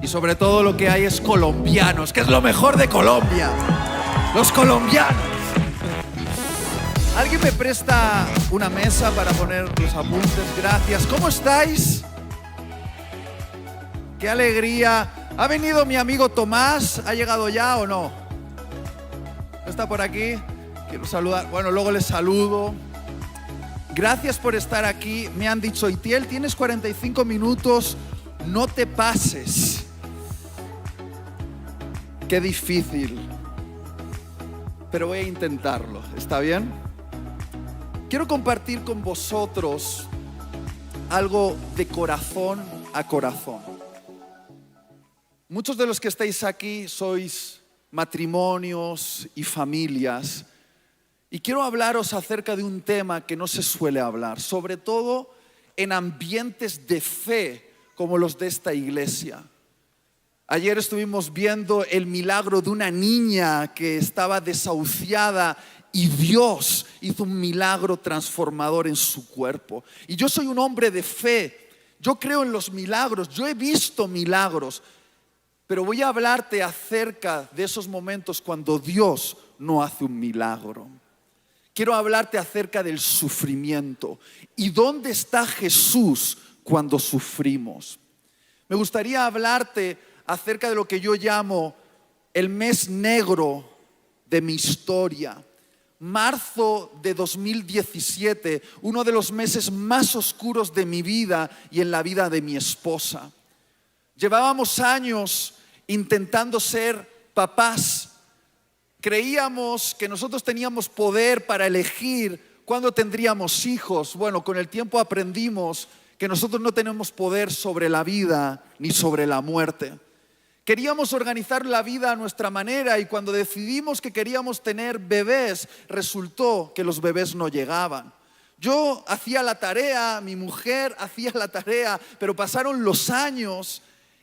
Y sobre todo lo que hay es colombianos, que es lo mejor de Colombia. Los colombianos. ¿Alguien me presta una mesa para poner los apuntes? Gracias. ¿Cómo estáis? ¡Qué alegría! ¿Ha venido mi amigo Tomás? ¿Ha llegado ya o no? ¿Está por aquí? Quiero saludar. Bueno, luego les saludo. Gracias por estar aquí. Me han dicho, Itiel, tienes 45 minutos, no te pases. Qué difícil. Pero voy a intentarlo, ¿está bien? Quiero compartir con vosotros algo de corazón a corazón. Muchos de los que estáis aquí sois matrimonios y familias. Y quiero hablaros acerca de un tema que no se suele hablar, sobre todo en ambientes de fe como los de esta iglesia. Ayer estuvimos viendo el milagro de una niña que estaba desahuciada y Dios hizo un milagro transformador en su cuerpo. Y yo soy un hombre de fe, yo creo en los milagros, yo he visto milagros, pero voy a hablarte acerca de esos momentos cuando Dios no hace un milagro. Quiero hablarte acerca del sufrimiento y dónde está Jesús cuando sufrimos. Me gustaría hablarte acerca de lo que yo llamo el mes negro de mi historia. Marzo de 2017, uno de los meses más oscuros de mi vida y en la vida de mi esposa. Llevábamos años intentando ser papás. Creíamos que nosotros teníamos poder para elegir cuándo tendríamos hijos. Bueno, con el tiempo aprendimos que nosotros no tenemos poder sobre la vida ni sobre la muerte. Queríamos organizar la vida a nuestra manera y cuando decidimos que queríamos tener bebés, resultó que los bebés no llegaban. Yo hacía la tarea, mi mujer hacía la tarea, pero pasaron los años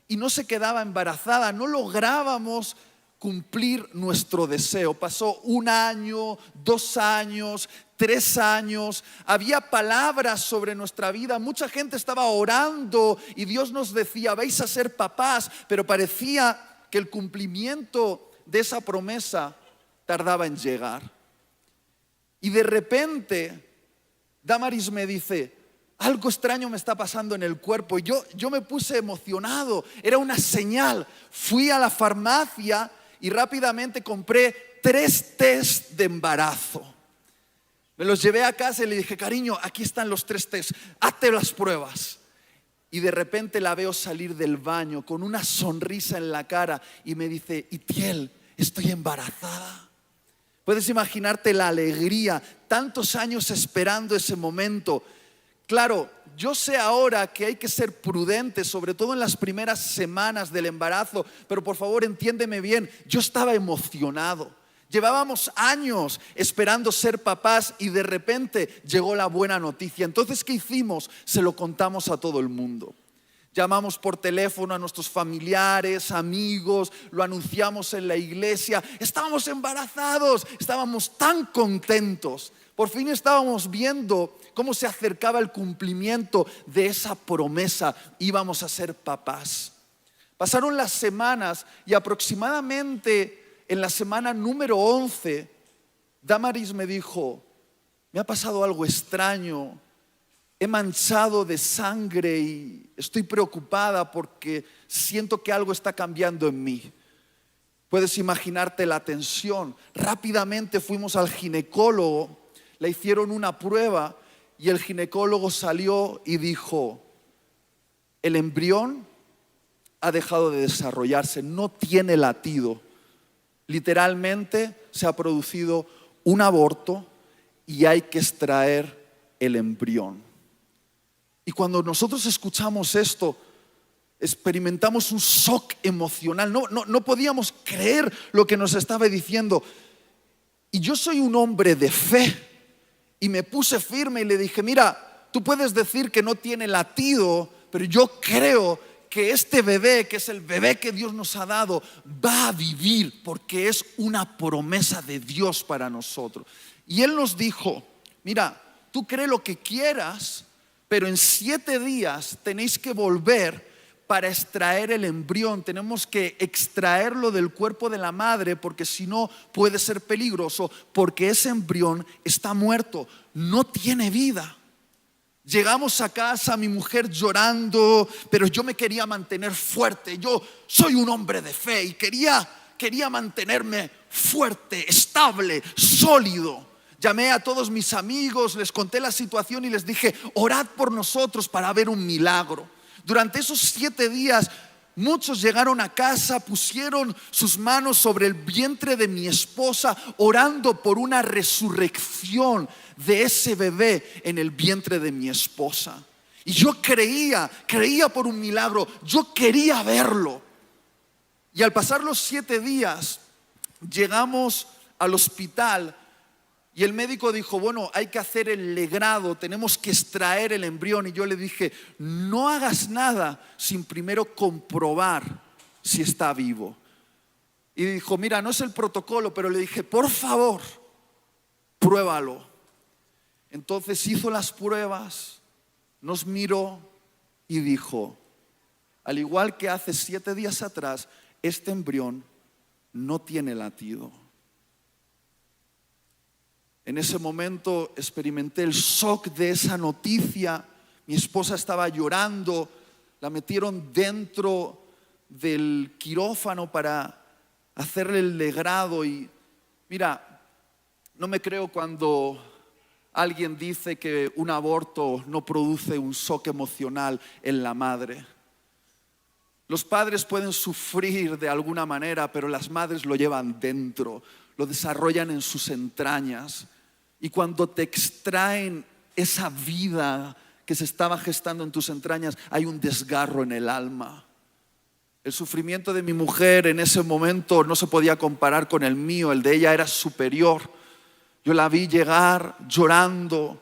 y no se quedaba embarazada, no lográbamos cumplir nuestro deseo. Pasó 1 año, 2 años, 3 años. Había palabras sobre nuestra vida. Mucha gente estaba orando y Dios nos decía, vais a ser papás. Pero parecía que el cumplimiento de esa promesa tardaba en llegar. Y de repente, Damaris me dice, algo extraño me está pasando en el cuerpo. Y yo me puse emocionado. Era una señal. Fui a la farmacia y rápidamente compré 3 test de embarazo. Me los llevé a casa y le dije, cariño, aquí están los 3 test, hazte las pruebas. Y de repente la veo salir del baño con una sonrisa en la cara y me dice, Itiel, estoy embarazada. Puedes imaginarte la alegría, tantos años esperando ese momento. Claro, yo sé ahora que hay que ser prudente, sobre todo en las primeras semanas del embarazo, pero por favor entiéndeme bien, yo estaba emocionado. Llevábamos años esperando ser papás y de repente llegó la buena noticia. Entonces, ¿qué hicimos? Se lo contamos a todo el mundo. Llamamos por teléfono a nuestros familiares, amigos, lo anunciamos en la iglesia. Estábamos embarazados, estábamos tan contentos. Por fin estábamos viendo cómo se acercaba el cumplimiento de esa promesa. Íbamos a ser papás. Pasaron las semanas y aproximadamente en la semana número 11, Damaris me dijo, me ha pasado algo extraño. He manchado de sangre y estoy preocupada porque siento que algo está cambiando en mí. Puedes imaginarte la tensión. Rápidamente fuimos al ginecólogo, le hicieron una prueba y el ginecólogo salió y dijo, el embrión ha dejado de desarrollarse, no tiene latido. Literalmente se ha producido un aborto y hay que extraer el embrión. Y cuando nosotros escuchamos esto, experimentamos un shock emocional. No podíamos creer lo que nos estaba diciendo. Y yo soy un hombre de fe. Y me puse firme y le dije, mira, tú puedes decir que no tiene latido, pero yo creo que este bebé, que es el bebé que Dios nos ha dado, va a vivir porque es una promesa de Dios para nosotros. Y Él nos dijo, mira, tú cree lo que quieras, pero en 7 días tenéis que volver para extraer el embrión. Tenemos que extraerlo del cuerpo de la madre, porque si no puede ser peligroso, porque ese embrión está muerto, no tiene vida. Llegamos a casa, mi mujer llorando, pero yo me quería mantener fuerte. Yo soy un hombre de fe y quería mantenerme fuerte, estable, sólido. Llamé a todos mis amigos, les conté la situación y les dije: orad por nosotros para ver un milagro. Durante esos 7 días, muchos llegaron a casa, pusieron sus manos sobre el vientre de mi esposa, orando por una resurrección de ese bebé en el vientre de mi esposa. Y yo creía por un milagro, yo quería verlo. Y al pasar los 7 días, llegamos al hospital y el médico dijo: bueno, hay que hacer el legrado, tenemos que extraer el embrión. Y yo le dije: no hagas nada sin primero comprobar si está vivo. Y dijo: mira, no es el protocolo, pero le dije: por favor, pruébalo. Entonces hizo las pruebas, nos miró y dijo: al igual que hace 7 días atrás, este embrión no tiene latido. En ese momento experimenté el shock de esa noticia. Mi esposa estaba llorando, la metieron dentro del quirófano para hacerle el legrado. Y mira, no me creo cuando alguien dice que un aborto no produce un shock emocional en la madre. Los padres pueden sufrir de alguna manera, pero las madres lo llevan dentro, lo desarrollan en sus entrañas. Y cuando te extraen esa vida que se estaba gestando en tus entrañas, hay un desgarro en el alma. El sufrimiento de mi mujer en ese momento no se podía comparar con el mío, el de ella era superior. Yo la vi llegar llorando,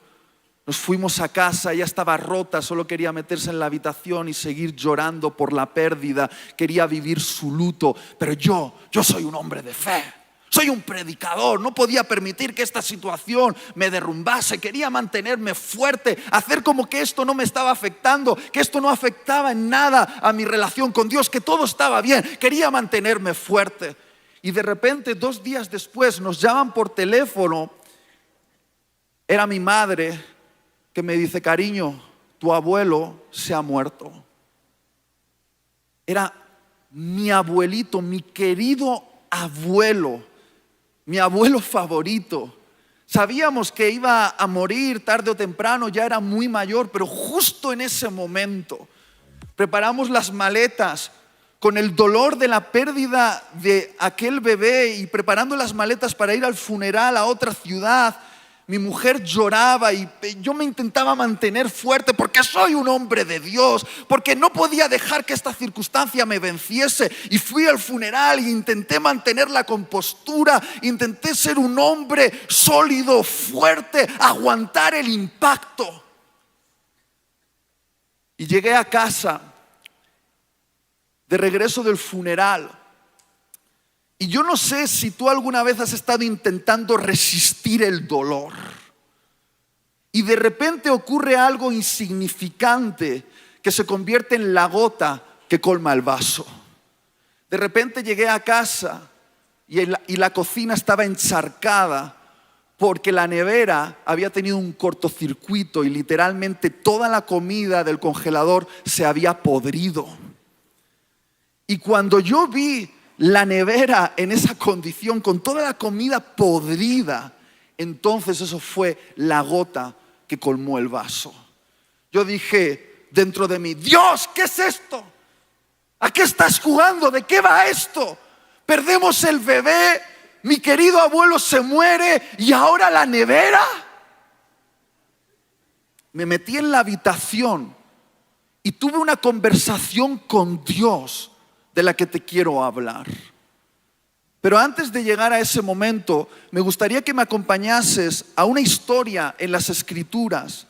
nos fuimos a casa, ella estaba rota, solo quería meterse en la habitación y seguir llorando por la pérdida, quería vivir su luto. Pero yo soy un hombre de fe. Soy un predicador, no podía permitir que esta situación me derrumbase. Quería mantenerme fuerte, hacer como que esto no me estaba afectando, que esto no afectaba en nada a mi relación con Dios, que todo estaba bien. Quería mantenerme fuerte. Y de repente, 2 días después, nos llaman por teléfono. Era mi madre que me dice: cariño, tu abuelo se ha muerto. Era mi abuelito, mi querido abuelo. Mi abuelo favorito. Sabíamos que iba a morir tarde o temprano, ya era muy mayor, pero justo en ese momento preparamos las maletas con el dolor de la pérdida de aquel bebé y preparando las maletas para ir al funeral a otra ciudad. Mi mujer lloraba y yo me intentaba mantener fuerte porque soy un hombre de Dios, porque no podía dejar que esta circunstancia me venciese. Y fui al funeral e intenté mantener la compostura, intenté ser un hombre sólido, fuerte, aguantar el impacto. Y llegué a casa de regreso del funeral. Y yo no sé si tú alguna vez has estado intentando resistir el dolor y de repente ocurre algo insignificante que se convierte en la gota que colma el vaso. De repente llegué a casa y la cocina estaba encharcada porque la nevera había tenido un cortocircuito y literalmente toda la comida del congelador se había podrido. Y cuando yo vi la nevera en esa condición, con toda la comida podrida, entonces eso fue la gota que colmó el vaso. Yo dije dentro de mí: Dios, ¿qué es esto? ¿A qué estás jugando? ¿De qué va esto? Perdemos el bebé, mi querido abuelo se muere y ahora la nevera. Me metí en la habitación y tuve una conversación con Dios de la que te quiero hablar. Pero antes de llegar a ese momento, me gustaría que me acompañases a una historia en las Escrituras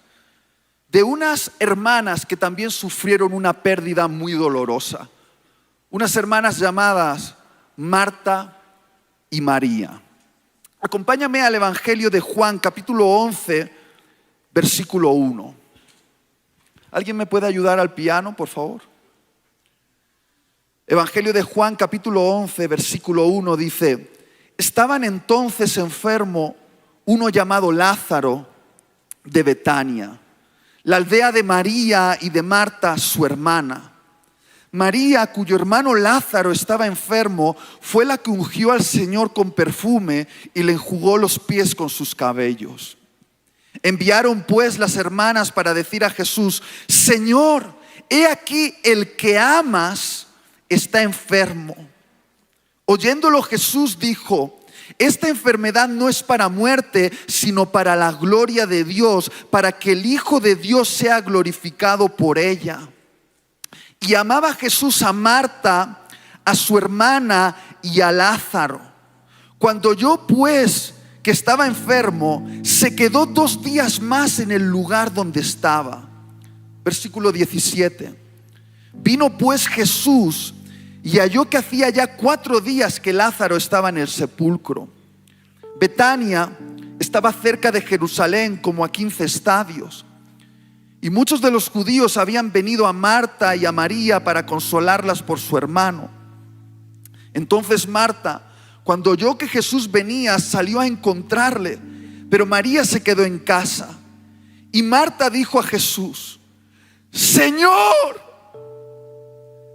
de unas hermanas que también sufrieron una pérdida muy dolorosa. Unas hermanas llamadas Marta y María. Acompáñame al Evangelio de Juan, capítulo 11, versículo 1. ¿Alguien me puede ayudar al piano, por favor? Evangelio de Juan capítulo 11, versículo 1 dice: estaban entonces enfermo uno llamado Lázaro de Betania, la aldea de María y de Marta, su hermana. María, cuyo hermano Lázaro estaba enfermo, fue la que ungió al Señor con perfume y le enjugó los pies con sus cabellos. Enviaron pues las hermanas para decir a Jesús: Señor, he aquí el que amas está enfermo. Oyéndolo Jesús dijo: esta enfermedad no es para muerte, sino para la gloria de Dios, para que el Hijo de Dios sea glorificado por ella. Y amaba Jesús a Marta, a su hermana y a Lázaro. Cuando oyó pues que estaba enfermo, se quedó 2 días más en el lugar donde estaba. Versículo 17. Vino pues Jesús y halló que hacía ya 4 días que Lázaro estaba en el sepulcro. Betania estaba cerca de Jerusalén, como a 15 estadios. Y muchos de los judíos habían venido a Marta y a María para consolarlas por su hermano. Entonces Marta, cuando oyó que Jesús venía, salió a encontrarle, pero María se quedó en casa. Y Marta dijo a Jesús: Señor,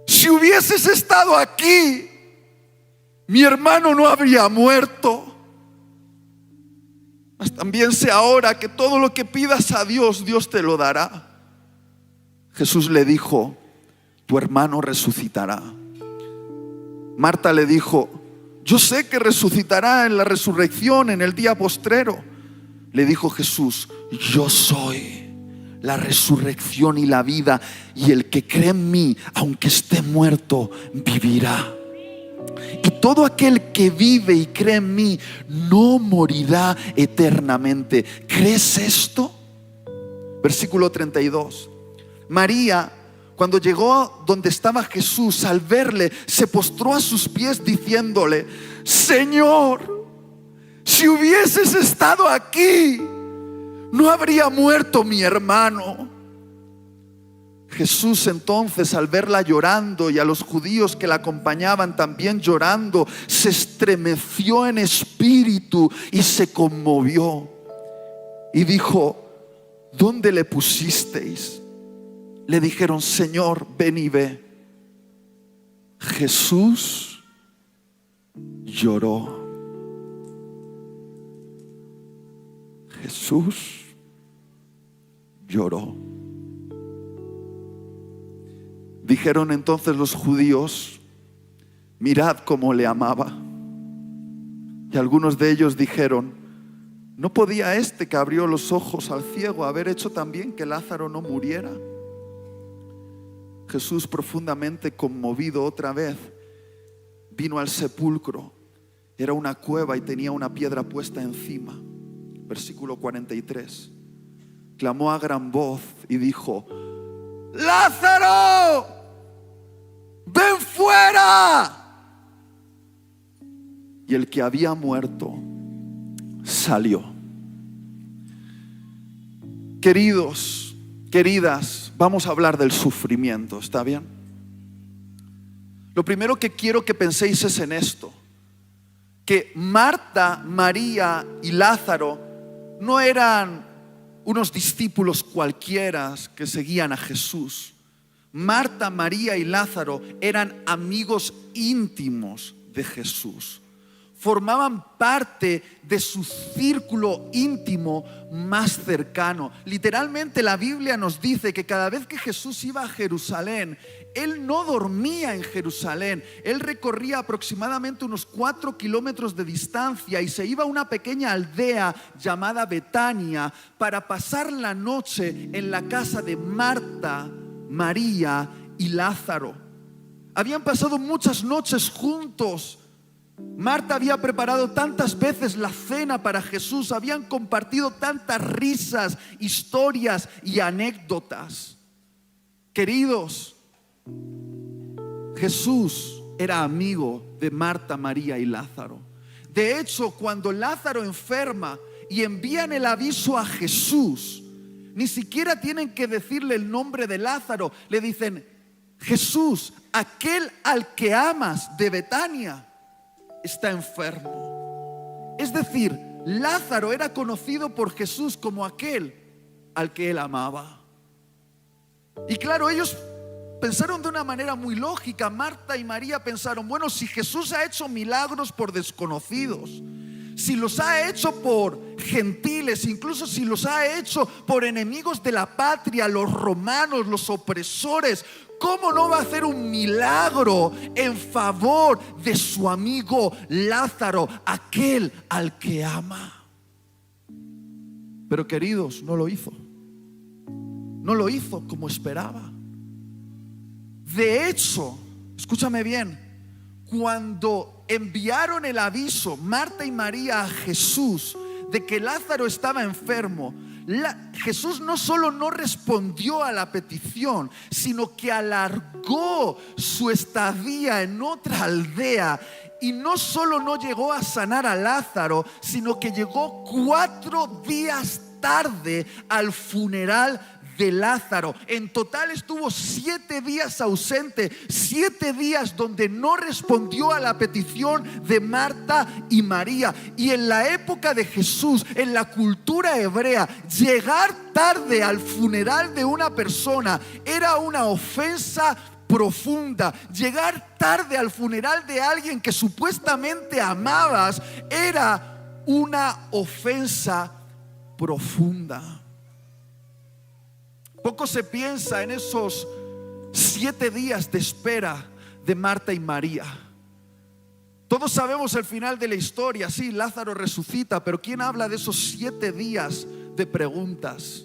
si hubieses estado aquí, mi hermano no habría muerto. Mas también sé ahora que todo lo que pidas a Dios, Dios te lo dará. Jesús le dijo: tu hermano resucitará. Marta le dijo: yo sé que resucitará en la resurrección, en el día postrero. Le dijo Jesús: yo soy la resurrección y la vida, y el que cree en mí, aunque esté muerto, vivirá. Y todo aquel que vive y cree en mí no morirá eternamente. ¿Crees esto? Versículo 32. María, cuando llegó donde estaba Jesús, al verle, se postró a sus pies diciéndole: Señor, si hubieses estado aquí, no habría muerto mi hermano. Jesús entonces, al verla llorando y a los judíos que la acompañaban también llorando, se estremeció en espíritu y se conmovió. Y dijo: ¿dónde le pusisteis? Le dijeron: Señor, ven y ve. Jesús lloró. Jesús lloró. Dijeron entonces los judíos: mirad cómo le amaba. Y algunos de ellos dijeron: ¿no podía este que abrió los ojos al ciego haber hecho también que Lázaro no muriera? Jesús, profundamente conmovido otra vez, vino al sepulcro. Era una cueva y tenía una piedra puesta encima. Versículo 43. Clamó a gran voz y dijo: ¡Lázaro, ven fuera! Y el que había muerto salió. Queridos, queridas, vamos a hablar del sufrimiento, ¿está bien? Lo primero que quiero que penséis es en esto: que Marta, María y Lázaro no eran unos discípulos cualquiera que seguían a Jesús. Marta, María y Lázaro eran amigos íntimos de Jesús. Formaban parte de su círculo íntimo más cercano. Literalmente la Biblia nos dice que cada vez que Jesús iba a Jerusalén, Él no dormía en Jerusalén. Él recorría aproximadamente unos 4 kilómetros de distancia y se iba a una pequeña aldea llamada Betania para pasar la noche en la casa de Marta, María y Lázaro. Habían pasado muchas noches juntos. Marta había preparado tantas veces la cena para Jesús, habían compartido tantas risas, historias y anécdotas. Queridos, Jesús era amigo de Marta, María y Lázaro. De hecho, cuando Lázaro enferma y envían el aviso a Jesús, ni siquiera tienen que decirle el nombre de Lázaro. Le dicen: Jesús, aquel al que amas, de Betania, está enfermo. Es decir, Lázaro era conocido por Jesús como aquel al que él amaba. Y claro, ellos pensaron de una manera muy lógica. Marta y María pensaron, bueno, si Jesús ha hecho milagros por desconocidos, si los ha hecho por gentiles, incluso si los ha hecho por enemigos de la patria, los romanos, los opresores, ¿cómo no va a hacer un milagro en favor de su amigo Lázaro, aquel al que ama? Pero queridos, no lo hizo. No lo hizo como esperaba. De hecho, escúchame bien, cuando enviaron el aviso Marta y María a Jesús de que Lázaro estaba enfermo, Jesús no solo no respondió a la petición, sino que alargó su estadía en otra aldea. Y no solo no llegó a sanar a Lázaro, sino que llegó 4 días tarde al funeral de Lázaro. En total estuvo 7 días ausente, 7 días donde no respondió a la petición de Marta y María. Y en la época de Jesús, en la cultura hebrea, llegar tarde al funeral de una persona era una ofensa profunda. Llegar tarde al funeral de alguien que supuestamente amabas era una ofensa profunda. Poco se piensa en esos 7 días de espera de Marta y María. Todos sabemos el final de la historia. Sí, Lázaro resucita, pero ¿quién habla de esos 7 días de preguntas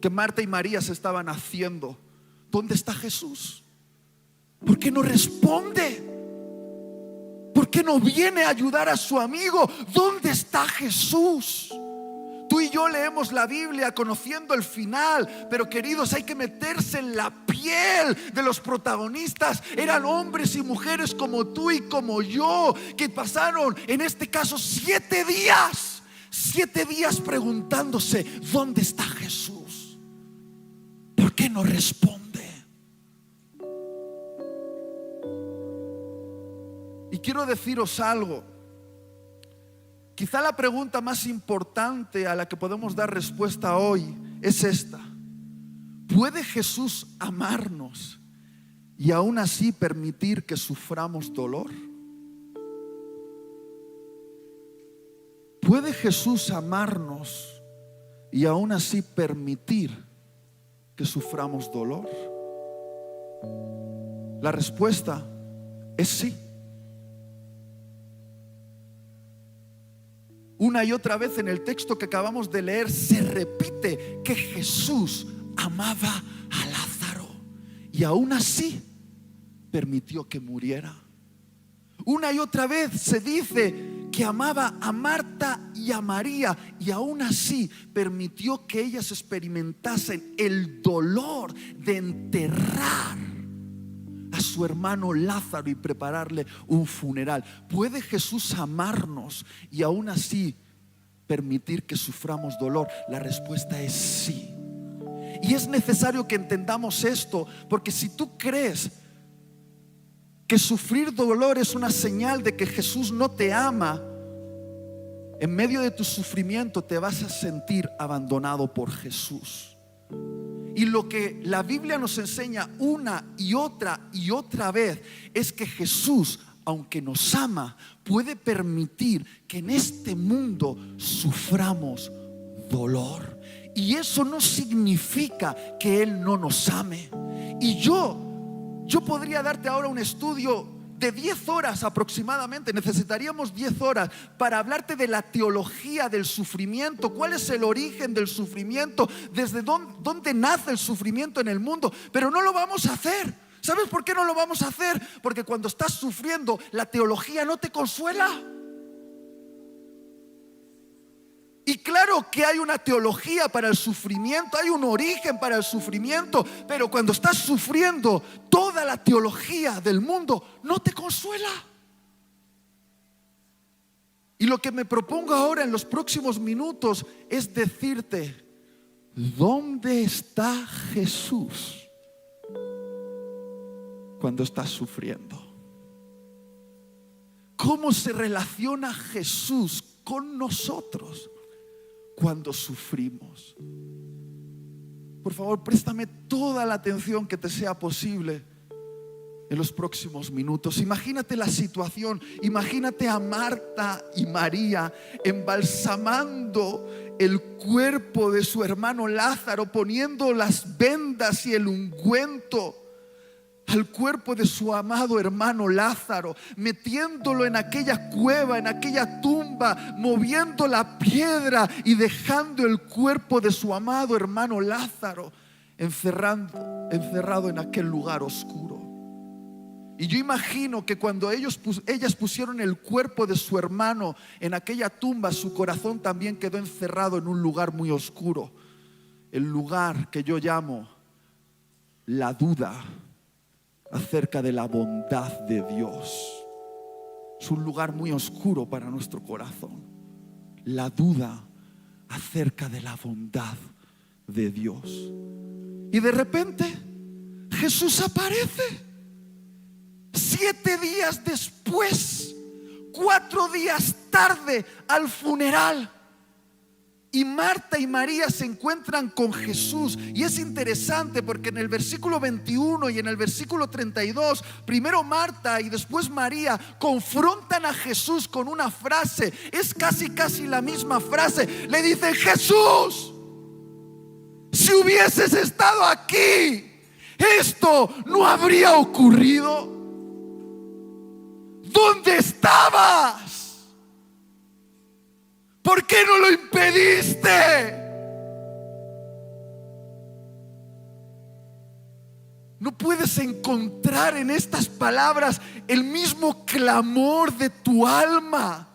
que Marta y María se estaban haciendo? ¿Dónde está Jesús? ¿Por qué no responde? ¿Por qué no viene a ayudar a su amigo? ¿Dónde está Jesús? Tú y yo leemos la Biblia conociendo el final, pero queridos, hay que meterse en la piel de los protagonistas. Eran hombres y mujeres como tú y como yo, que pasaron, en este caso, 7 días. 7 días preguntándose, ¿dónde está Jesús? ¿Por qué no responde? Y quiero deciros algo. Quizá la pregunta más importante a la que podemos dar respuesta hoy es esta: ¿puede Jesús amarnos y aún así permitir que suframos dolor? ¿Puede Jesús amarnos y aún así permitir que suframos dolor? La respuesta es sí. Una y otra vez en el texto que acabamos de leer se repite que Jesús amaba a Lázaro y aún así permitió que muriera. Una y otra vez se dice que amaba a Marta y a María y aún así permitió que ellas experimentasen el dolor de enterrar a su hermano Lázaro y prepararle un funeral. ¿Puede Jesús amarnos y aún así permitir que suframos dolor? La respuesta es sí. Y es necesario que entendamos esto, porque si tú crees que sufrir dolor es una señal de que Jesús no te ama, en medio de tu sufrimiento te vas a sentir abandonado por Jesús. Y lo que la Biblia nos enseña una y otra vez es que Jesús, aunque nos ama, puede permitir que en este mundo suframos dolor. Y eso no significa que Él no nos ame. Y yo podría darte ahora un estudio de 10 horas aproximadamente. Necesitaríamos 10 horas para hablarte de la teología del sufrimiento. ¿Cuál es el origen del sufrimiento? ¿Desde dónde nace el sufrimiento en el mundo? Pero no lo vamos a hacer. ¿Sabes por qué no lo vamos a hacer? Porque cuando estás sufriendo, la teología no te consuela. Y claro que hay una teología para el sufrimiento, hay un origen para el sufrimiento, pero cuando estás sufriendo, toda la teología del mundo no te consuela. Y lo que me propongo ahora en los próximos minutos es decirte, ¿dónde está Jesús cuando estás sufriendo? ¿Cómo se relaciona Jesús con nosotros cuando sufrimos? Por favor, préstame toda la atención que te sea posible en los próximos minutos. Imagínate la situación. Imagínate a Marta y María embalsamando el cuerpo de su hermano Lázaro, poniendo las vendas y el ungüento al cuerpo de su amado hermano Lázaro, metiéndolo en aquella cueva, en aquella tumba, moviendo la piedra y dejando el cuerpo de su amado hermano Lázaro encerrado en aquel lugar oscuro. Y yo imagino que cuando ellas pusieron el cuerpo de su hermano en aquella tumba, su corazón también quedó encerrado en un lugar muy oscuro, el lugar que yo llamo la duda acerca de la bondad de Dios. Es un lugar muy oscuro para nuestro corazón, la duda acerca de la bondad de Dios. Y de repente Jesús aparece 7 días después, 4 días tarde, al funeral. Y Marta y María se encuentran con Jesús. Y es interesante porque en el versículo 21 y en el versículo 32, primero Marta y después María confrontan a Jesús con una frase. Es casi la misma frase. Le dicen: Jesús, si hubieses estado aquí, esto no habría ocurrido. ¿Dónde estabas? ¿Por qué no lo impediste? ¿No puedes encontrar en estas palabras el mismo clamor de tu alma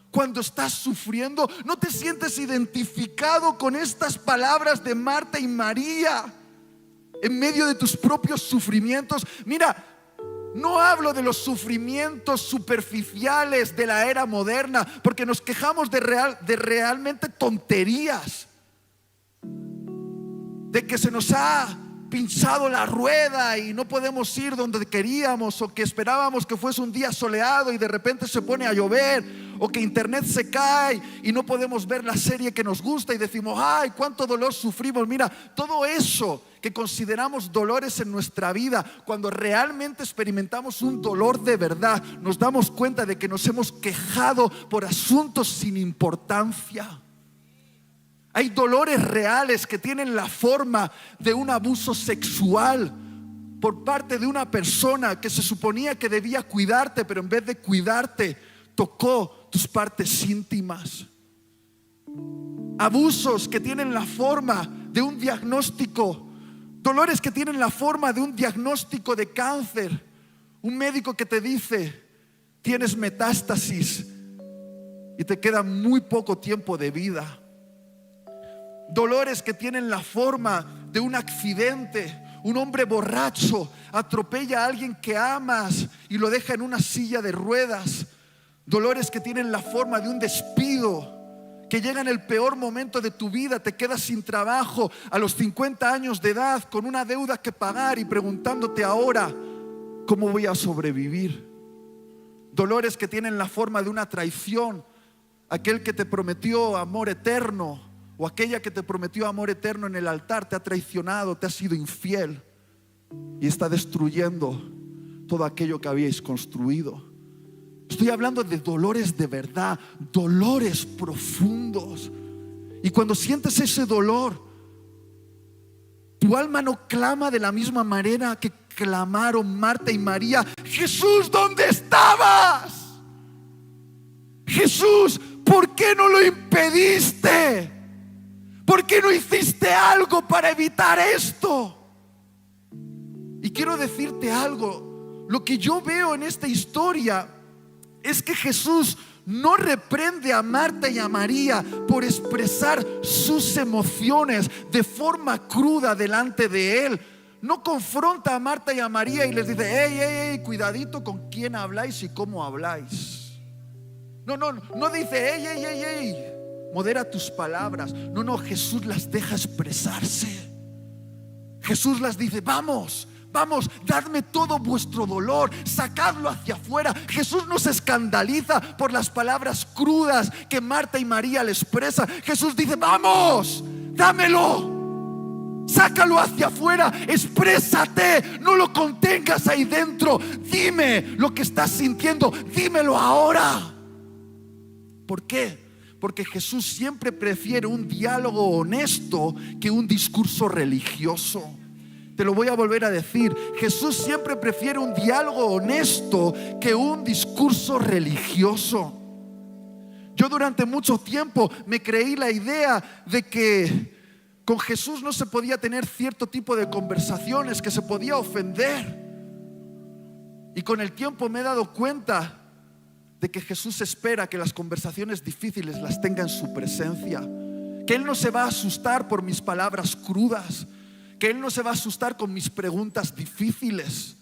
cuando estás sufriendo? ¿No te sientes identificado con estas palabras de Marta y María en medio de tus propios sufrimientos? Mira, no hablo de los sufrimientos superficiales de la era moderna, porque nos quejamos de realmente tonterías, de que se nos ha pinchado la rueda y no podemos ir donde queríamos, o que esperábamos que fuese un día soleado y de repente se pone a llover, o que internet se cae y no podemos ver la serie que nos gusta y decimos: ay, cuánto dolor sufrimos. Mira, todo eso que consideramos dolores en nuestra vida, cuando realmente experimentamos un dolor de verdad, nos damos cuenta de que nos hemos quejado por asuntos sin importancia. Hay dolores reales que tienen la forma de un abuso sexual por parte de una persona que se suponía que debía cuidarte, pero en vez de cuidarte, tocó tus partes íntimas. Abusos que tienen la forma de un diagnóstico, dolores que tienen la forma de un diagnóstico de cáncer. Un médico que te dice: tienes metástasis y te queda muy poco tiempo de vida. Dolores que tienen la forma de un accidente. Un hombre borracho atropella a alguien que amas y lo deja en una silla de ruedas. Dolores que tienen la forma de un despido, que llega en el peor momento de tu vida. Te quedas sin trabajo a los 50 años de edad, con una deuda que pagar y preguntándote ahora: ¿cómo voy a sobrevivir? Dolores que tienen la forma de una traición. Aquel que te prometió amor eterno, o aquella que te prometió amor eterno en el altar, te ha traicionado, te ha sido infiel y está destruyendo todo aquello que habíais construido. Estoy hablando de dolores de verdad, dolores profundos. Y cuando sientes ese dolor, tu alma no clama de la misma manera que clamaron Marta y María: Jesús, ¿dónde estabas? Jesús, ¿por qué no lo impediste? ¿Por qué no hiciste algo para evitar esto? Y quiero decirte algo. Lo que yo veo en esta historia es que Jesús no reprende a Marta y a María por expresar sus emociones de forma cruda delante de Él. No confronta a Marta y a María y les dice: hey, cuidadito con quién habláis y cómo habláis. No dice: hey, modera tus palabras. No, Jesús las deja expresarse. Jesús las dice: vamos Vamos, dadme todo vuestro dolor, sacadlo hacia afuera. Jesús no se escandaliza por las palabras crudas que Marta y María le expresan. Jesús dice: vamos, dámelo, sácalo hacia afuera, exprésate, no lo contengas ahí dentro. Dime lo que estás sintiendo, dímelo ahora. ¿Por qué? Porque Jesús siempre prefiere un diálogo honesto que un discurso religioso. Te lo voy a volver a decir: Jesús siempre prefiere un diálogo honesto que un discurso religioso. Yo durante mucho tiempo me creí la idea de que con Jesús no se podía tener cierto tipo de conversaciones, que se podía ofender. Y con el tiempo me he dado cuenta de que Jesús espera que las conversaciones difíciles las tenga en su presencia, que Él no se va a asustar por mis palabras crudas, que Él no se va a asustar con mis preguntas difíciles.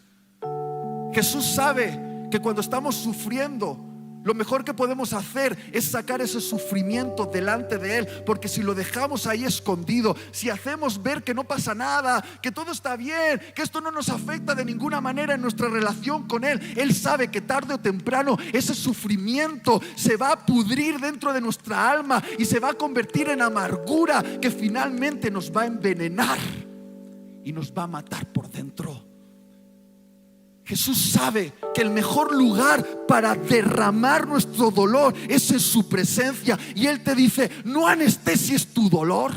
Jesús sabe que cuando estamos sufriendo, lo mejor que podemos hacer es sacar ese sufrimiento delante de Él, porque si lo dejamos ahí escondido, si hacemos ver que no pasa nada, que todo está bien, que esto no nos afecta de ninguna manera en nuestra relación con Él, Él sabe que tarde o temprano ese sufrimiento se va a pudrir dentro de nuestra alma y se va a convertir en amargura que finalmente nos va a envenenar y nos va a matar por dentro. Jesús sabe que el mejor lugar para derramar nuestro dolor es en su presencia. Y Él te dice: no anestesies tu dolor,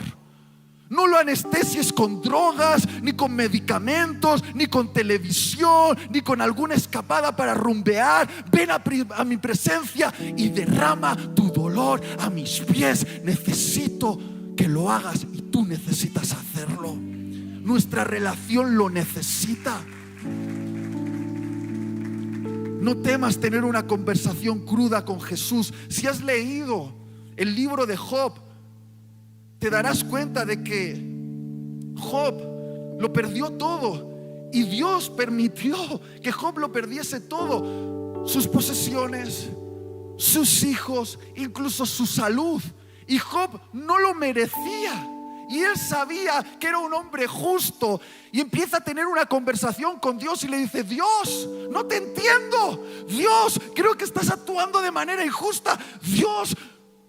no lo anestesies con drogas, ni con medicamentos, ni con televisión, ni con alguna escapada para rumbear. Ven a mi presencia y derrama tu dolor a mis pies. Necesito que lo hagas y tú necesitas hacerlo. Nuestra relación lo necesita. No temas tener una conversación cruda con Jesús. Si has leído el libro de Job, te darás cuenta de que Job lo perdió todo y Dios permitió que Job lo perdiese todo: sus posesiones, sus hijos, incluso su salud. Y Job no lo merecía. Y él sabía que era un hombre justo. Y empieza a tener una conversación con Dios y le dice: Dios, no te entiendo. Dios, creo que estás actuando de manera injusta. Dios,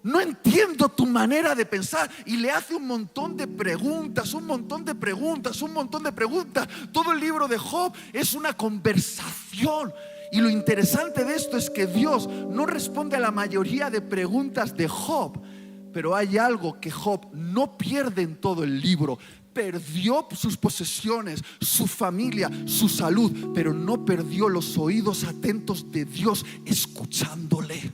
no entiendo tu manera de pensar. Y le hace un montón de preguntas, un montón de preguntas, un montón de preguntas. Todo el libro de Job es una conversación. Y lo interesante de esto es que Dios no responde a la mayoría de preguntas de Job, pero hay algo que Job no pierde en todo el libro. Perdió sus posesiones, su familia, su salud, pero no perdió los oídos atentos de Dios escuchándole.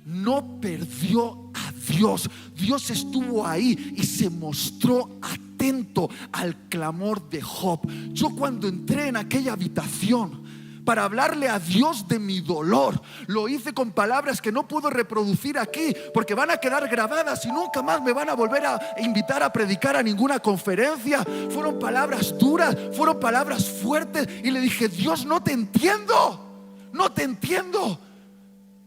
No perdió a Dios. Dios estuvo ahí y se mostró atento al clamor de Job. Yo cuando entré en aquella habitación para hablarle a Dios de mi dolor, lo hice con palabras que no puedo reproducir aquí porque van a quedar grabadas y nunca más me van a volver a invitar a predicar a ninguna conferencia. Fueron palabras duras, fueron palabras fuertes, y le dije: Dios, no te entiendo, no te entiendo.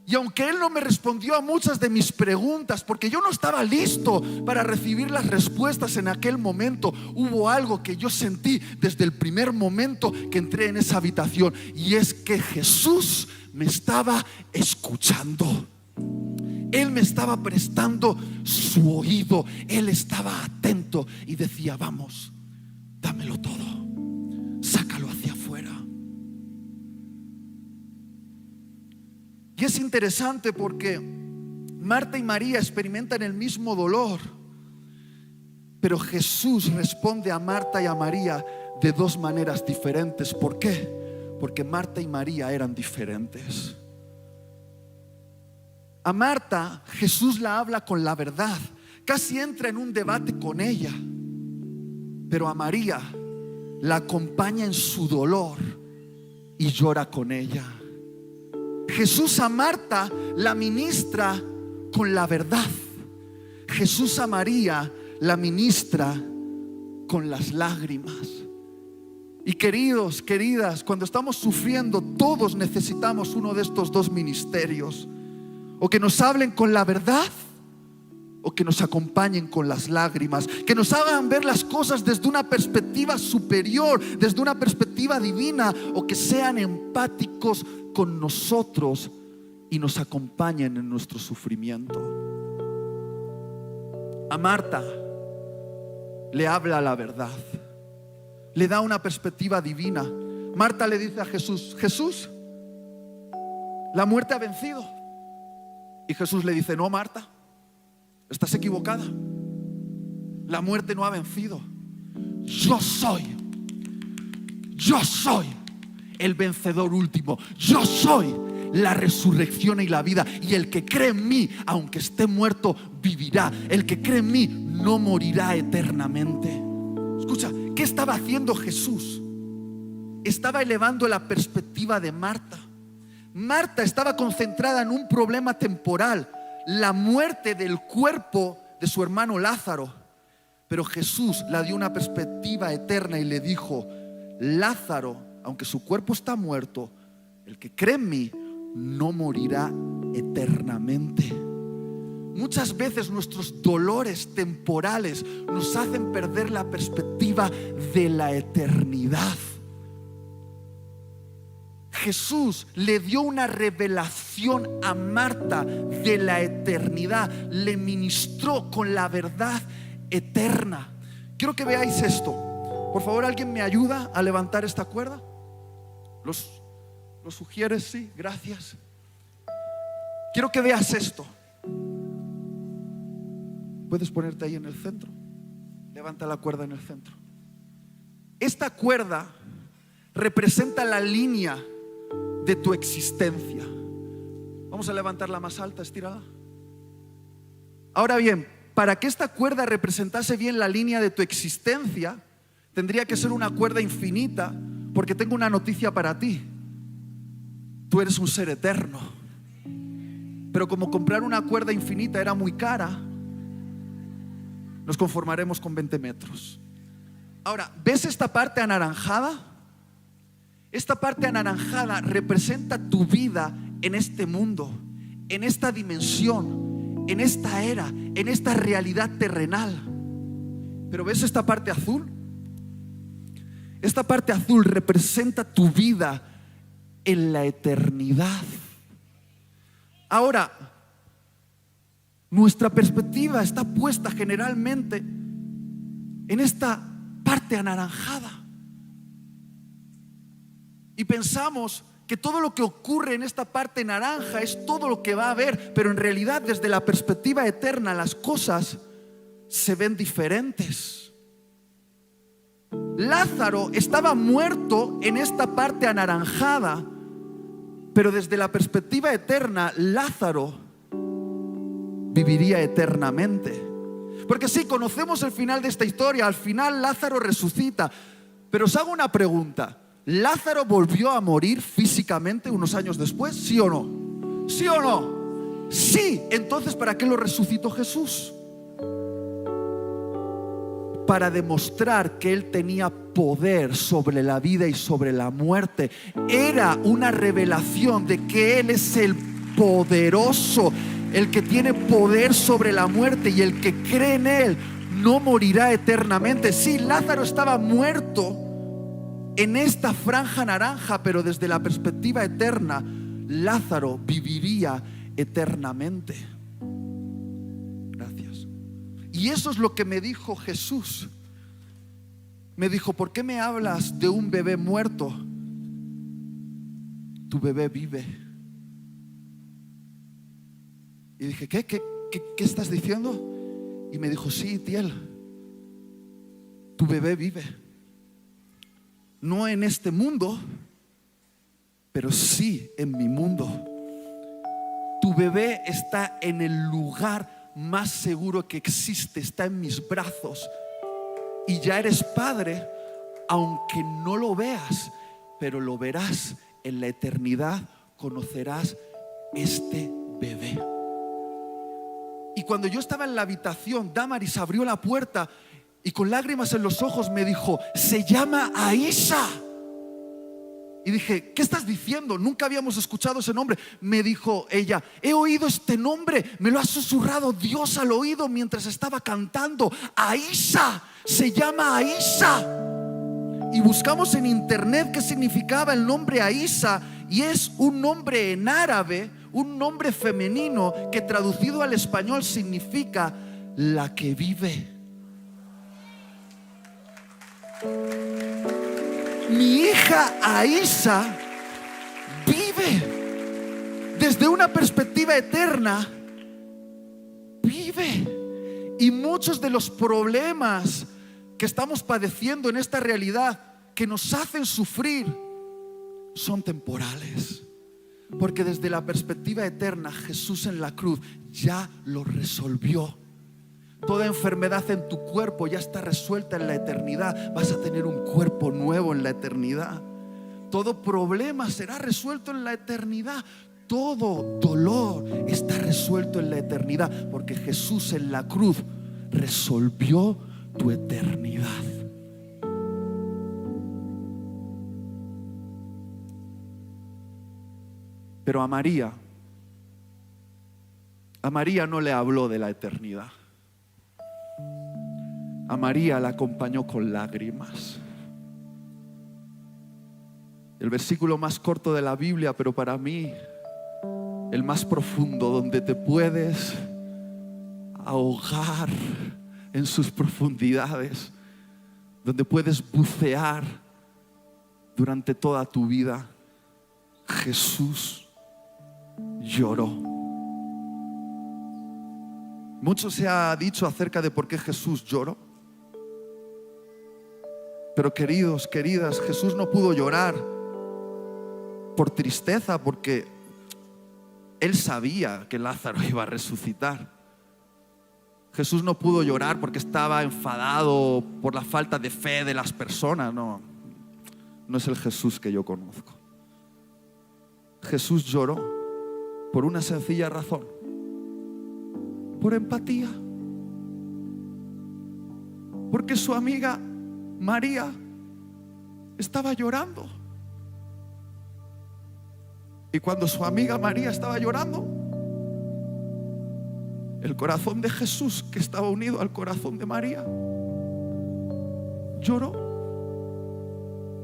Y aunque Él no me respondió a muchas de mis preguntas, porque yo no estaba listo para recibir las respuestas en aquel momento, hubo algo que yo sentí desde el primer momento que entré en esa habitación, y es que Jesús me estaba escuchando. Él me estaba prestando su oído. Él estaba atento y decía: vamos, dámelo todo, sácalo hacia afuera. Y es interesante porque Marta y María experimentan el mismo dolor, pero Jesús responde a Marta y a María de dos maneras diferentes. ¿Por qué? Porque Marta y María eran diferentes. A Marta Jesús la habla con la verdad, casi entra en un debate con ella, pero a María la acompaña en su dolor y llora con ella. Jesús a Marta la ministra con la verdad. Jesús a María la ministra con las lágrimas. Y queridos, queridas, cuando estamos sufriendo, todos necesitamos uno de estos dos ministerios: o que nos hablen con la verdad, o que nos acompañen con las lágrimas, que nos hagan ver las cosas desde una perspectiva superior, desde una perspectiva divina, o que sean empáticos con nosotros y nos acompañen en nuestro sufrimiento. A Marta le habla la verdad, le da una perspectiva divina. Marta le dice a Jesús: Jesús, la muerte ha vencido. Y Jesús le dice: no, Marta, estás equivocada. La muerte no ha vencido. Yo soy el vencedor último. Yo soy la resurrección y la vida. Y el que cree en mí, aunque esté muerto, vivirá. El que cree en mí no morirá eternamente. Escucha, ¿qué estaba haciendo Jesús? Estaba elevando la perspectiva de Marta. Marta estaba concentrada en un problema temporal, la muerte del cuerpo de su hermano Lázaro. Pero Jesús le dio una perspectiva eterna y le dijo: Lázaro, aunque su cuerpo está muerto, el que cree en mí no morirá eternamente. Muchas veces nuestros dolores temporales nos hacen perder la perspectiva de la eternidad. Jesús le dio una revelación a Marta de la eternidad, le ministró con la verdad eterna. Quiero que veáis esto. Por favor, ¿alguien me ayuda a levantar esta cuerda? ¿Lo sugieres? Sí, gracias. Quiero que veas esto. Puedes ponerte ahí en el centro. Levanta la cuerda en el centro. Esta cuerda representa la línea de tu existencia. Vamos a levantarla más alta, estírala. Ahora bien, para que esta cuerda representase bien la línea de tu existencia, tendría que ser una cuerda infinita, porque tengo una noticia para ti. Tú eres un ser eterno. Pero como comprar una cuerda infinita era muy cara, nos conformaremos con 20 metros. Ahora, ¿ves esta parte anaranjada? Esta parte anaranjada representa tu vida en este mundo, en esta dimensión, en esta era, en esta realidad terrenal. Pero ¿ves esta parte azul? Esta parte azul representa tu vida en la eternidad. Ahora, nuestra perspectiva está puesta generalmente en esta parte anaranjada. Y pensamos que todo lo que ocurre en esta parte naranja es todo lo que va a haber, pero en realidad desde la perspectiva eterna las cosas se ven diferentes. Lázaro estaba muerto en esta parte anaranjada, pero desde la perspectiva eterna Lázaro viviría eternamente. Porque sí, conocemos el final de esta historia. Al final Lázaro resucita. Pero os hago una pregunta: ¿Lázaro volvió a morir físicamente unos años después? ¿Sí o no? ¿Sí o no? Sí. Entonces, ¿para qué lo resucitó Jesús? Para demostrar que Él tenía poder sobre la vida y sobre la muerte. Era una revelación de que Él es el poderoso, el que tiene poder sobre la muerte, y el que cree en Él no morirá eternamente. Sí, Lázaro estaba muerto en esta franja naranja, pero desde la perspectiva eterna, Lázaro viviría eternamente. Gracias. Y eso es lo que me dijo Jesús. Me dijo: ¿por qué me hablas de un bebé muerto? Tu bebé vive. Y dije: ¿Qué estás diciendo? Y me dijo: sí, Tiel, tu bebé vive. No en este mundo, pero sí en mi mundo. Tu bebé está en el lugar más seguro que existe, está en mis brazos. Y ya eres padre, aunque no lo veas, pero lo verás en la eternidad. Conocerás este bebé. Y cuando yo estaba en la habitación, Damaris abrió la puerta y con lágrimas en los ojos me dijo: se llama Aisha. Y dije, ¿qué estás diciendo? Nunca habíamos escuchado ese nombre. Me dijo ella, he oído este nombre, me lo ha susurrado Dios al oído mientras estaba cantando. Aisha, se llama Aisha. Y buscamos en internet qué significaba el nombre Aisha, y es un nombre en árabe, un nombre femenino que traducido al español significa la que vive. Mi hija Aisha vive desde una perspectiva eterna, vive. Y muchos de los problemas que estamos padeciendo en esta realidad que nos hacen sufrir son temporales, porque desde la perspectiva eterna Jesús en la cruz ya lo resolvió. Toda enfermedad en tu cuerpo ya está resuelta en la eternidad. Vas a tener un cuerpo nuevo en la eternidad. Todo problema será resuelto en la eternidad. Todo dolor está resuelto en la eternidad, porque Jesús en la cruz resolvió tu eternidad. Pero a María no le habló de la eternidad. A María la acompañó con lágrimas. El versículo más corto de la Biblia, pero para mí el más profundo, donde te puedes ahogar en sus profundidades, donde puedes bucear durante toda tu vida. Jesús lloró. Mucho se ha dicho acerca de por qué Jesús lloró. Pero queridos, queridas, Jesús no pudo llorar por tristeza, porque Él sabía que Lázaro iba a resucitar. Jesús no pudo llorar porque estaba enfadado por la falta de fe de las personas. No es el Jesús que yo conozco. Jesús lloró por una sencilla razón: por empatía. Porque su amiga María estaba llorando. Y cuando su amiga María estaba llorando, el corazón de Jesús, que estaba unido al corazón de María, lloró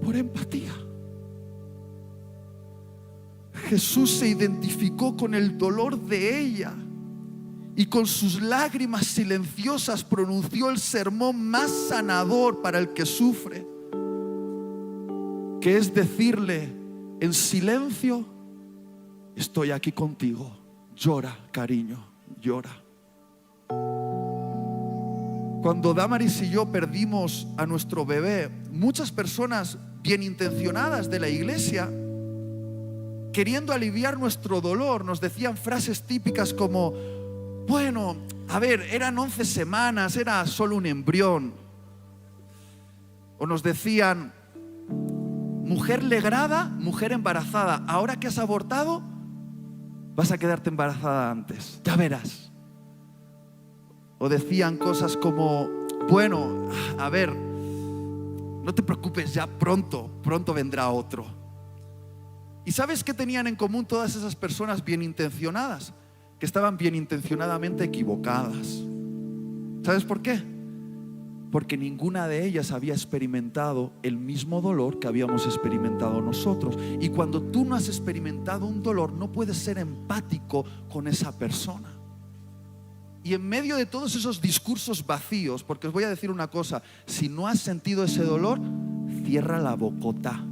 por empatía. Jesús se identificó con el dolor de ella y con sus lágrimas silenciosas pronunció el sermón más sanador para el que sufre, que es decirle en silencio: estoy aquí contigo, llora, cariño, llora. Cuando Damaris y yo perdimos a nuestro bebé, muchas personas bien intencionadas de la iglesia, queriendo aliviar nuestro dolor, nos decían frases típicas como: bueno, a ver, eran 11 semanas, era solo un embrión. O nos decían: mujer legrada, mujer embarazada, ahora que has abortado, vas a quedarte embarazada antes, ya verás. O decían cosas como: bueno, a ver, no te preocupes, ya pronto vendrá otro. ¿Y sabes qué tenían en común todas esas personas bien intencionadas? Que estaban bien intencionadamente equivocadas. ¿Sabes por qué? Porque ninguna de ellas había experimentado el mismo dolor que habíamos experimentado nosotros. Y cuando tú no has experimentado un dolor, no puedes ser empático con esa persona. Y en medio de todos esos discursos vacíos, porque os voy a decir una cosa: si no has sentido ese dolor, cierra la bocota.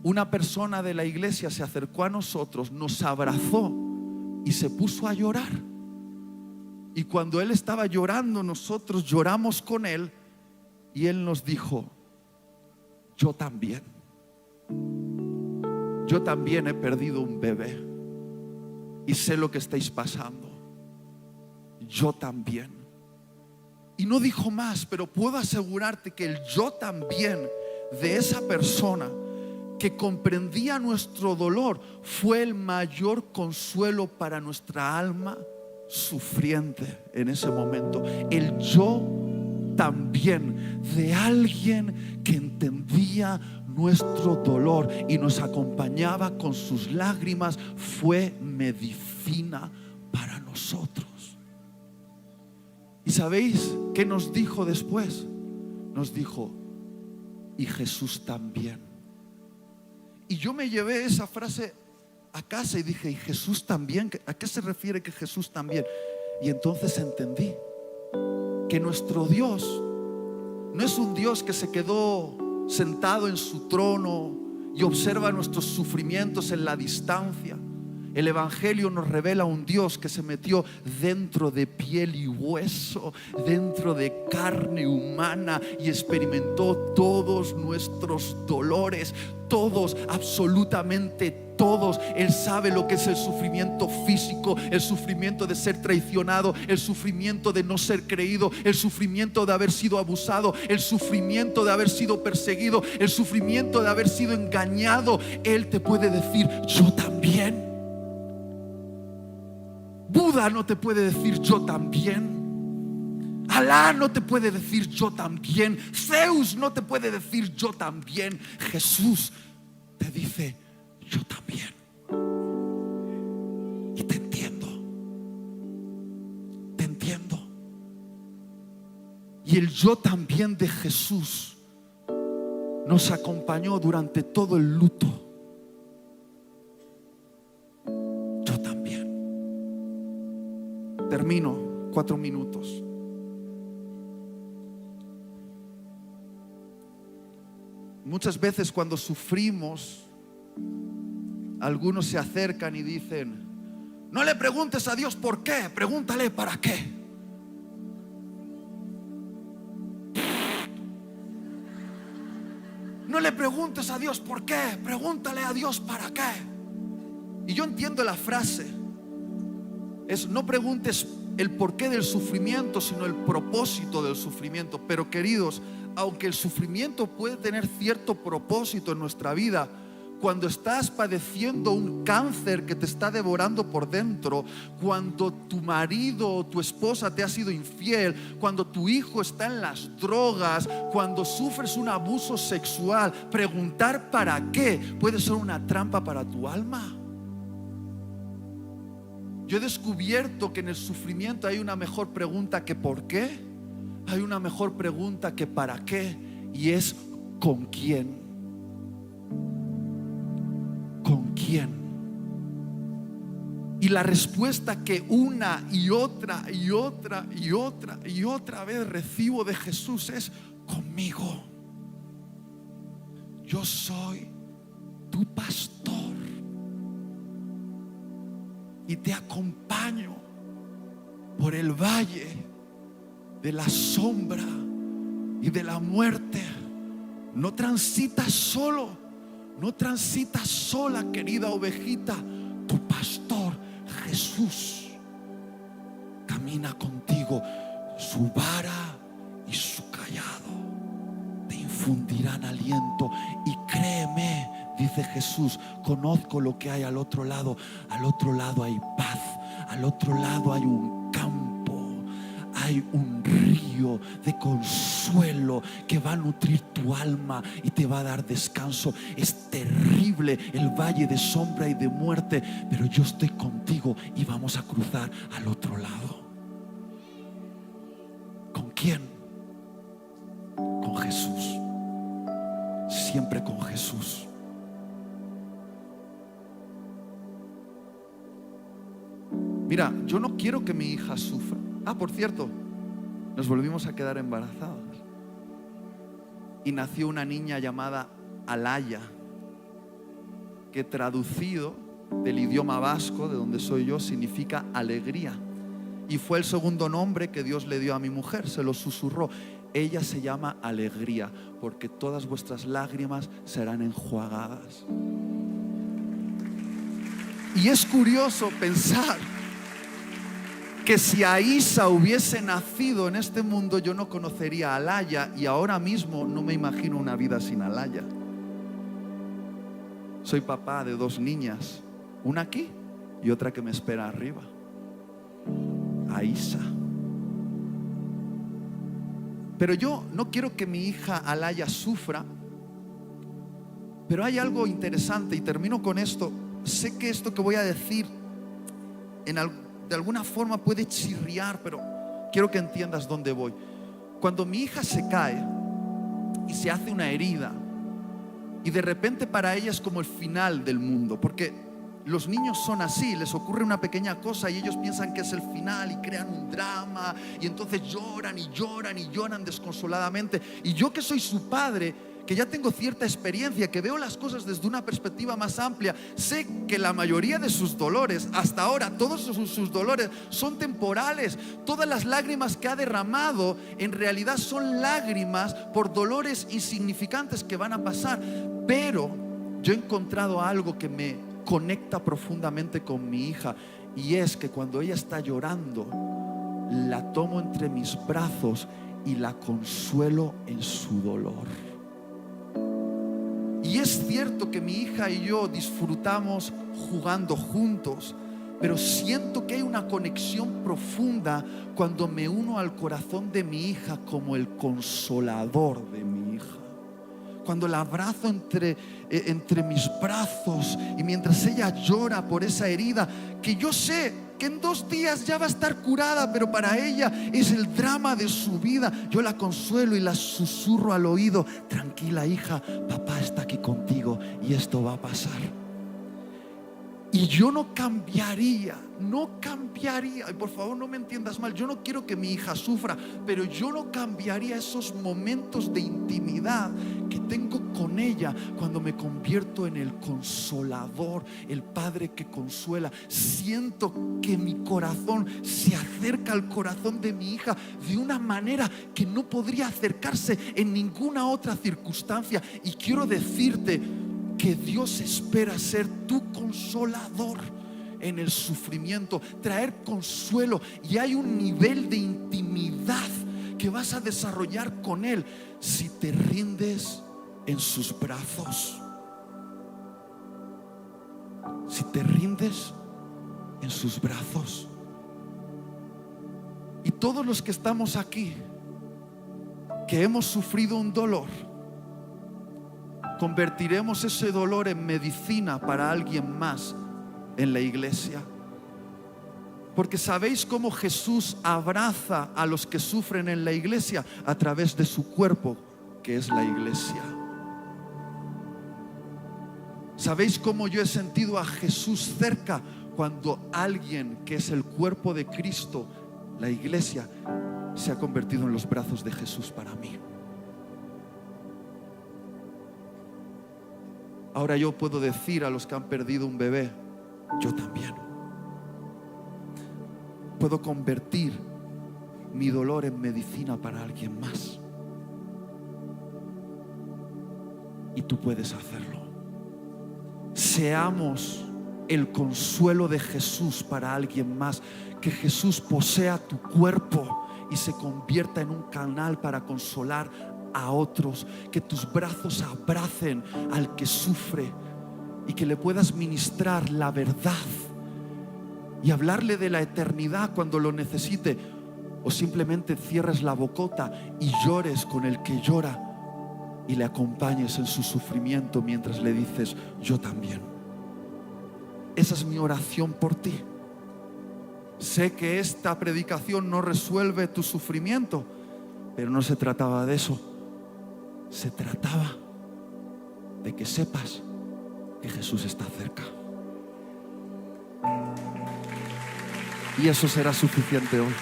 Una persona de la iglesia se acercó a nosotros, nos abrazó y se puso a llorar. Y cuando él estaba llorando, nosotros lloramos con él. Y él nos dijo: yo también he perdido un bebé y sé lo que estáis pasando. Yo también. Y no dijo más, pero puedo asegurarte que el yo también de esa persona que comprendía nuestro dolor fue el mayor consuelo para nuestra alma sufriente en ese momento. El yo también de alguien que entendía nuestro dolor y nos acompañaba con sus lágrimas. Fue medicina para nosotros. ¿Y sabéis qué nos dijo después? Nos dijo: y Jesús también. Y yo me llevé esa frase a casa y dije: ¿y Jesús también? ¿A qué se refiere que Jesús también? Y entonces entendí que nuestro Dios no es un Dios que se quedó sentado en su trono y observa nuestros sufrimientos en la distancia. El Evangelio nos revela un Dios que se metió dentro de piel y hueso, dentro de carne humana, y experimentó todos nuestros dolores, todos, absolutamente todos. Él sabe lo que es el sufrimiento físico, el sufrimiento de ser traicionado, el sufrimiento de no ser creído, el sufrimiento de haber sido abusado, el sufrimiento de haber sido perseguido, el sufrimiento de haber sido engañado. Él te puede decir: yo también. Buda no te puede decir: yo también. Alá no te puede decir: yo también. Zeus no te puede decir: yo también. Jesús te dice: yo también. Y te entiendo. Te entiendo. Y el yo también de Jesús nos acompañó durante todo el luto. Yo también. Termino, 4 minutos. Muchas veces cuando sufrimos, algunos se acercan y dicen: no le preguntes a Dios por qué, pregúntale para qué. No le preguntes a Dios por qué, pregúntale a Dios para qué. Y yo entiendo la frase. No preguntes el porqué del sufrimiento, sino el propósito del sufrimiento. Pero queridos, aunque el sufrimiento puede tener cierto propósito en nuestra vida, cuando estás padeciendo un cáncer que te está devorando por dentro, cuando tu marido o tu esposa te ha sido infiel, cuando tu hijo está en las drogas, cuando sufres un abuso sexual, preguntar para qué puede ser una trampa para tu alma. Yo he descubierto que en el sufrimiento hay una mejor pregunta que ¿por qué? Hay una mejor pregunta que ¿para qué? Y es ¿con quién? ¿Con quién? Y la respuesta que una y otra y otra y otra y otra vez recibo de Jesús es: conmigo. Yo soy tu pastor y te acompaño por el valle de la sombra y de la muerte. No transitas solo, no transitas sola, querida ovejita. Tu pastor Jesús camina contigo. Su vara y su cayado te infundirán aliento. Y créeme, dice Jesús, conozco lo que hay al otro lado. Al otro lado hay paz, al otro lado hay un campo, hay un río de consuelo que va a nutrir tu alma y te va a dar descanso. Es terrible el valle de sombra y de muerte, pero yo estoy contigo y vamos a cruzar al otro lado. ¿Con quién? Con Jesús. Siempre con Jesús. Mira, yo no quiero que mi hija sufra. Por cierto, nos volvimos a quedar embarazadas y nació una niña llamada Alaya, que traducido del idioma vasco, de donde soy yo, significa alegría. Y fue el segundo nombre que Dios le dio a mi mujer, se lo susurró. Ella se llama Alegría, porque todas vuestras lágrimas serán enjuagadas. Y es curioso pensar que si Aisa hubiese nacido en este mundo, yo no conocería a Alaya, y ahora mismo no me imagino una vida sin Alaya. Soy papá de 2 niñas, una aquí y otra que me espera arriba. Aisa. Pero yo no quiero que mi hija Alaya sufra. Pero hay algo interesante y termino con esto. Sé que esto que voy a decir de alguna forma puede chirriar, pero quiero que entiendas dónde voy. Cuando mi hija se cae y se hace una herida, y de repente para ella es como el final del mundo, porque los niños son así, les ocurre una pequeña cosa y ellos piensan que es el final y crean un drama, y entonces lloran y lloran y lloran desconsoladamente. Y yo, que soy su padre, que ya tengo cierta experiencia, que veo las cosas desde una perspectiva más amplia, sé que la mayoría de sus dolores, hasta ahora, todos sus dolores son temporales. Todas las lágrimas que ha derramado en realidad son lágrimas por dolores insignificantes que van a pasar. Pero yo he encontrado algo que me conecta profundamente con mi hija, y es que cuando ella está llorando, la tomo entre mis brazos y la consuelo en su dolor. Y es cierto que mi hija y yo disfrutamos jugando juntos, pero siento que hay una conexión profunda cuando me uno al corazón de mi hija como el consolador de mi hija. Cuando la abrazo entre mis brazos, y mientras ella llora por esa herida, que yo sé que en 2 días ya va a estar curada, pero para ella es el drama de su vida, yo la consuelo y la susurro al oído: tranquila, hija, papá está aquí contigo y esto va a pasar. Y yo no cambiaría, y por favor no me entiendas mal, yo no quiero que mi hija sufra, pero yo no cambiaría esos momentos de intimidad que tengo con ella cuando me convierto en el consolador, el padre que consuela. Siento que mi corazón se acerca al corazón de mi hija de una manera que no podría acercarse en ninguna otra circunstancia. Y quiero decirte que Dios espera ser tu consolador en el sufrimiento, traer consuelo, y hay un nivel de intimidad que vas a desarrollar con Él si te rindes en sus brazos. Si te rindes en sus brazos. Y todos los que estamos aquí, que hemos sufrido un dolor, convertiremos ese dolor en medicina para alguien más en la iglesia. Porque ¿sabéis cómo Jesús abraza a los que sufren en la iglesia? A través de su cuerpo, que es la iglesia. ¿Sabéis cómo yo he sentido a Jesús cerca? Cuando alguien que es el cuerpo de Cristo, la iglesia, se ha convertido en los brazos de Jesús para mí. Ahora yo puedo decir a los que han perdido un bebé: yo también. Puedo convertir mi dolor en medicina para alguien más. Y tú puedes hacerlo. Seamos el consuelo de Jesús para alguien más. Que Jesús posea tu cuerpo y se convierta en un canal para consolar a otros. Que tus brazos abracen al que sufre y que le puedas ministrar la verdad y hablarle de la eternidad cuando lo necesite. O simplemente cierres la bocota y llores con el que llora y le acompañes en su sufrimiento mientras le dices: yo también. Esa es mi oración por ti. Sé que esta predicación no resuelve tu sufrimiento, pero no se trataba de eso. Se trataba de que sepas que Jesús está cerca. Y eso será suficiente hoy.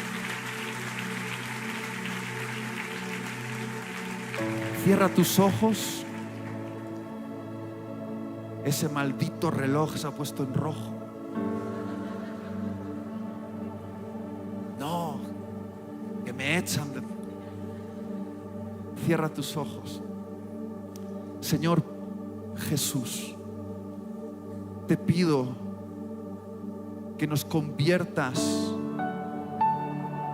Cierra tus ojos. Ese maldito reloj se ha puesto en rojo. No, que me echan de... Cierra tus ojos. Señor Jesús, te pido que nos conviertas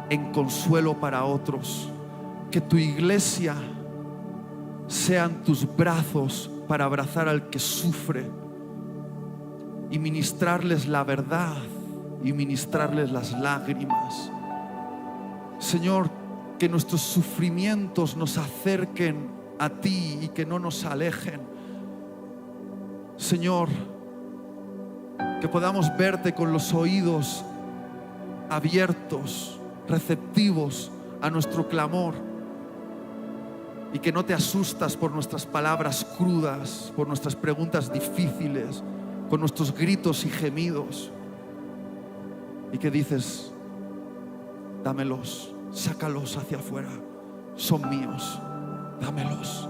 en consuelo para otros. Que tu iglesia sean tus brazos para abrazar al que sufre y ministrarles la verdad y ministrarles las lágrimas. Señor, que nuestros sufrimientos nos acerquen a ti y que no nos alejen. Señor, que podamos verte con los oídos abiertos, receptivos a nuestro clamor, y que no te asustas por nuestras palabras crudas, por nuestras preguntas difíciles, con nuestros gritos y gemidos, y que dices: dámelos, sácalos hacia afuera, son míos, dámelos.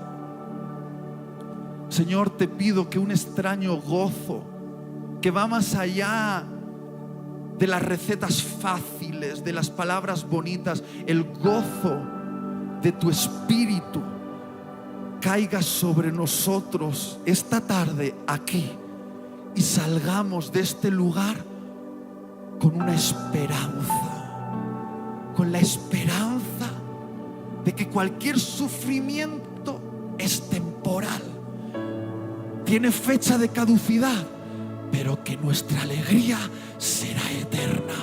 Señor, te pido que un extraño gozo que va más allá de las recetas fáciles, de las palabras bonitas, el gozo de tu Espíritu caiga sobre nosotros esta tarde aquí, y salgamos de este lugar con una esperanza, con la esperanza de que cualquier sufrimiento es temporal, tiene fecha de caducidad, pero que nuestra alegría será eterna.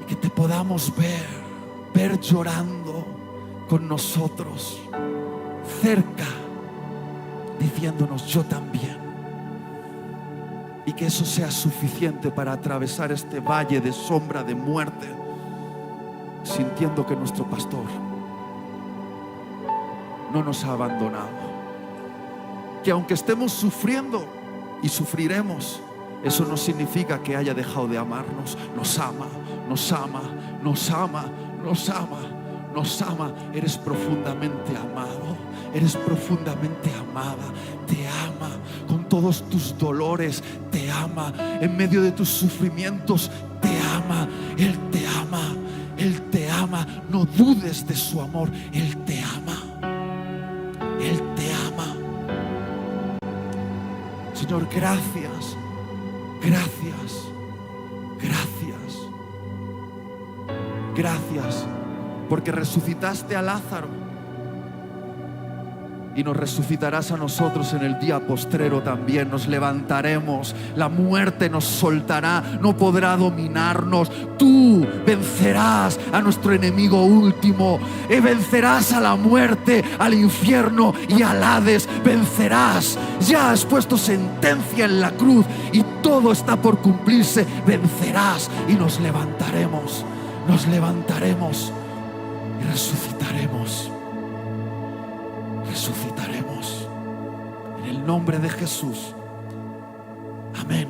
Y que te podamos ver llorando con nosotros, cerca, diciéndonos: yo también. Y que eso sea suficiente para atravesar este valle de sombra de muerte, sintiendo que nuestro pastor no nos ha abandonado. Que aunque estemos sufriendo, y sufriremos, eso no significa que haya dejado de amarnos. Nos ama, nos ama, nos ama, nos ama, nos ama. Eres profundamente amado, eres profundamente amada. Te ama con todos tus dolores, te ama en medio de tus sufrimientos, te ama. Él te ama, Él te ama. No dudes de su amor, Él te ama, Él te ama. Señor, gracias, gracias, gracias, gracias, porque resucitaste a Lázaro y nos resucitarás a nosotros en el día postrero también. Nos levantaremos, la muerte nos soltará, no podrá dominarnos. Tú vencerás a nuestro enemigo último, vencerás a la muerte, al infierno y al Hades. Vencerás, ya has puesto sentencia en la cruz y todo está por cumplirse. Vencerás y nos levantaremos y resucitaremos. Resucitaremos en el nombre de Jesús. Amén.